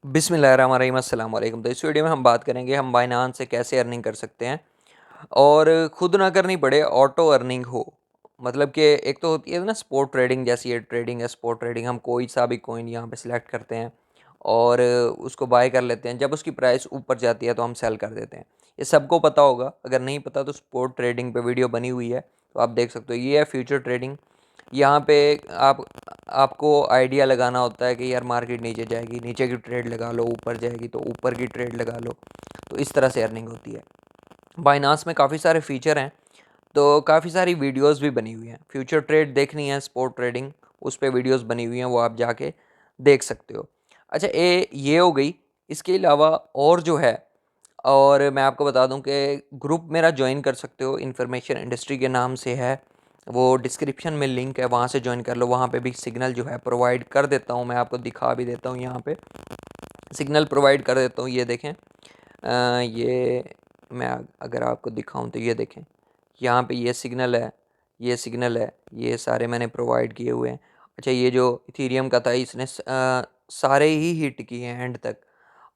बिस्मिल्लाहिर्रहमानिर्रहीम, अस्सलाम वालेकुम। तो इस वीडियो में हम बात करेंगे हम बाइनांस से कैसे अर्निंग कर सकते हैं और खुद ना करनी पड़े, ऑटो अर्निंग हो। मतलब कि एक तो होती है ना स्पॉट ट्रेडिंग, जैसी ये ट्रेडिंग है स्पॉट ट्रेडिंग, हम कोई सा भी कॉइन यहाँ पे सिलेक्ट करते हैं और उसको बाय कर लेते हैं। जब उसकी प्राइस ऊपर जाती है तो हम सेल कर देते हैं। ये सबको पता होगा, अगर नहीं पता तो स्पॉट ट्रेडिंग पे वीडियो बनी हुई है, तो आप देख सकते हो। ये है फ्यूचर ट्रेडिंग। यहाँ पे आप आपको आइडिया लगाना होता है कि यार मार्केट नीचे जाएगी, नीचे की ट्रेड लगा लो, ऊपर जाएगी तो ऊपर की ट्रेड लगा लो। तो इस तरह से अर्निंग होती है। बाइनांस में काफ़ी सारे फीचर हैं, तो काफ़ी सारी वीडियोस भी बनी हुई हैं। फ्यूचर ट्रेड देखनी है, स्पॉट ट्रेडिंग, उस पर वीडियोस बनी हुई हैं, वो आप जाके देख सकते हो। अच्छा, ये हो गई। इसके अलावा और जो है, और मैं आपको बता दूं कि ग्रुप मेरा ज्वाइन कर सकते हो, इन्फॉर्मेशन इंडस्ट्री के नाम से है। वो डिस्क्रिप्शन में लिंक है, वहाँ से ज्वाइन कर लो। वहाँ पे भी सिग्नल जो है प्रोवाइड कर देता हूँ, मैं आपको दिखा भी देता हूँ। यहाँ पे सिग्नल प्रोवाइड कर देता हूँ, ये देखें। ये मैं अगर आपको दिखाऊँ तो ये देखें, यहाँ पे ये सिग्नल है, ये सिग्नल है, ये सारे मैंने प्रोवाइड किए हुए हैं। अच्छा, ये जो इथीरियम का था इसने सारे ही हिट किए हैं एंड तक।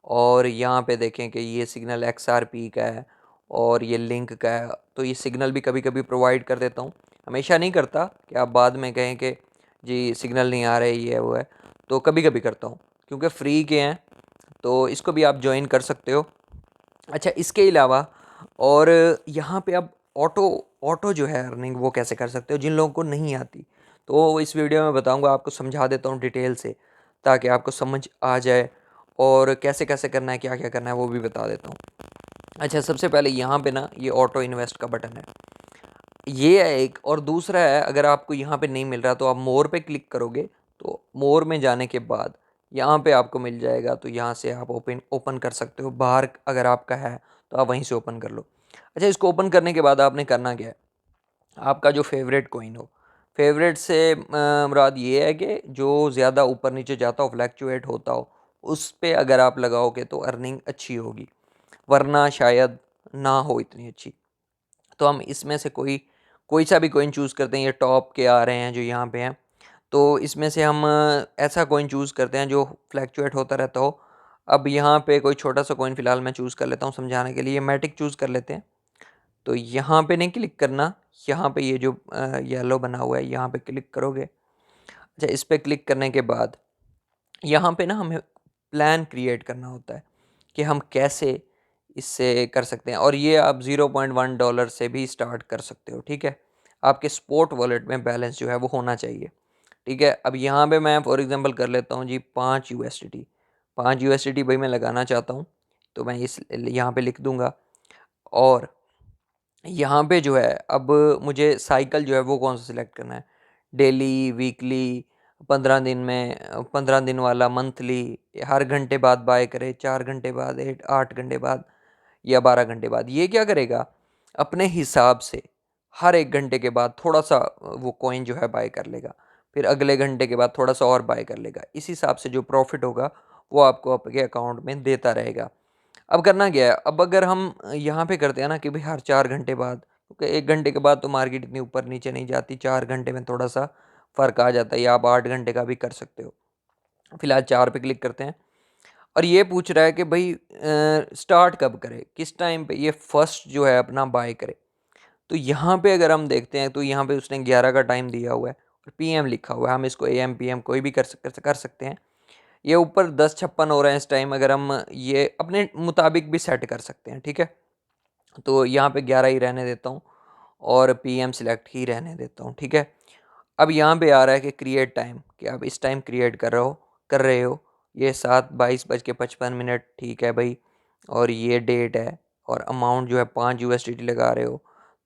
और यहाँ पे देखें कि ये सिग्नल XRP का है और ये लिंक का है। तो ये सिग्नल भी कभी कभी प्रोवाइड कर देता हूँ, हमेशा नहीं करता कि आप बाद में कहें कि जी सिग्नल नहीं आ रहे, ये है वो है। तो कभी कभी करता हूँ क्योंकि फ्री के हैं, तो इसको भी आप ज्वाइन कर सकते हो। अच्छा, इसके अलावा और यहाँ पे आप ऑटो ऑटो जो है अर्निंग वो कैसे कर सकते हो, जिन लोगों को नहीं आती। तो इस वीडियो में बताऊँगा, आपको समझा देता हूँ डिटेल से, ताकि आपको समझ आ जाए। और कैसे कैसे करना है, क्या क्या करना है, वो भी बता देता हूँ। अच्छा, सबसे पहले यहाँ पे ना ये ऑटो इन्वेस्ट का बटन है, ये है एक। और दूसरा है, अगर आपको यहाँ पे नहीं मिल रहा तो आप मोर पे क्लिक करोगे, तो मोर में जाने के बाद यहाँ पे आपको मिल जाएगा। तो यहाँ से आप ओपन ओपन कर सकते हो। बाहर अगर आपका है तो आप वहीं से ओपन कर लो। अच्छा, इसको ओपन करने के बाद आपने करना क्या है, आपका जो फेवरेट कोइन हो, फेवरेट से मुराद ये है कि जो ज़्यादा ऊपर नीचे जाता हो, फ्लैक्चुएट होता हो, उस पे अगर आप लगाओगे तो अर्निंग अच्छी होगी, वरना शायद ना हो इतनी अच्छी। तो हम इसमें से कोई कोई सा भी कोइन चूज़ करते हैं। ये टॉप के आ रहे हैं जो यहाँ पे हैं, तो इसमें से हम ऐसा कोइन चूज़ करते हैं जो फ्लैक्चुएट होता रहता हो। अब यहाँ पे कोई छोटा सा कोइन फ़िलहाल मैं चूज़ कर लेता हूँ समझाने के लिए। मैटिक चूज़ कर लेते हैं। तो यहाँ पे नहीं क्लिक करना, यहाँ पे ये जो येलो बना हुआ है यहाँ पे क्लिक करोगे। अच्छा, इस पर क्लिक करने के बाद यहाँ पे ना हमें प्लान क्रिएट करना होता है कि हम कैसे इससे कर सकते हैं। और ये आप $0.1 से भी स्टार्ट कर सकते हो, ठीक है। आपके स्पॉट वॉलेट में बैलेंस जो है वो होना चाहिए, ठीक है। अब यहाँ पे मैं फॉर एग्जांपल कर लेता हूँ जी 5 USDT। 5 USDT भाई मैं लगाना चाहता हूँ, तो मैं इस यहाँ पे लिख दूँगा। और यहाँ पे जो है अब मुझे साइकिल जो है वो कौन सा सिलेक्ट करना है, डेली, वीकली, 15 दिन में, 15 दिन वाला, मंथली, हर घंटे बाद बाय करे, 4 घंटे बाद, 8 घंटे बाद, या 12 घंटे बाद। ये क्या करेगा, अपने हिसाब से हर 1 घंटे के बाद थोड़ा सा वो कॉइन जो है बाय कर लेगा, फिर अगले घंटे के बाद थोड़ा सा और बाय कर लेगा। इस हिसाब से जो प्रॉफिट होगा वो आपको आपके अकाउंट में देता रहेगा। अब करना क्या है, अब अगर हम यहाँ पे करते हैं ना कि भाई हर 4 घंटे बाद, क्योंकि 1 घंटे के बाद तो मार्केट इतनी ऊपर नीचे नहीं जाती, 4 घंटे में थोड़ा सा फ़र्क आ जाता है, या आप 8 घंटे का भी कर सकते हो। फिलहाल 4 पे क्लिक करते हैं। और ये पूछ रहा है कि भाई स्टार्ट कब करे, किस टाइम पे ये फर्स्ट जो है अपना बाय करे। तो यहाँ पे अगर हम देखते हैं तो यहाँ पे उसने 11 का टाइम दिया हुआ है और PM लिखा हुआ है। हम इसको AM PM कोई भी कर सकते हैं। ये ऊपर 10:56 हो रहे हैं इस टाइम, अगर हम ये अपने मुताबिक भी सेट कर सकते हैं, ठीक है। तो यहाँ पे 11 ही रहने देता हूँ और PM सिलेक्ट ही रहने देता हूँ, ठीक है। अब यहाँ पे आ रहा है कि क्रिएट टाइम, कि आप इस टाइम क्रिएट कर रहे हो। ये 7:22:55, ठीक है भाई। और ये डेट है, और अमाउंट जो है 5 USDT लगा रहे हो।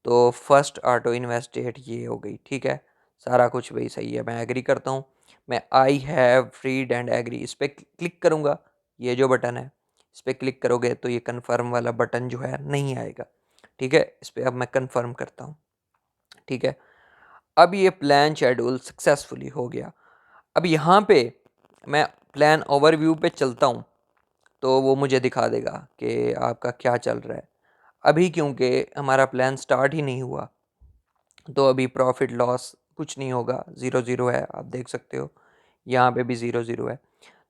तो फर्स्ट ऑटो इन्वेस्ट डेट ये हो गई, ठीक है। सारा कुछ भाई सही है, मैं एग्री करता हूँ। मैं I have freed and agree इस पर क्लिक करूँगा। ये जो बटन है इस पर क्लिक करोगे तो ये कन्फर्म वाला बटन जो है नहीं आएगा, ठीक है। इस पर अब मैं कन्फर्म करता हूँ, ठीक है। अब ये प्लान शेड्यूल सक्सेसफुली हो गया। अब यहाँ पे मैं प्लान ओवरव्यू पे चलता हूँ, तो वो मुझे दिखा देगा कि आपका क्या चल रहा है। अभी क्योंकि हमारा प्लान स्टार्ट ही नहीं हुआ, तो अभी प्रॉफिट लॉस कुछ नहीं होगा, ज़ीरो ज़ीरो है, आप देख सकते हो। यहाँ पे भी ज़ीरो ज़ीरो है।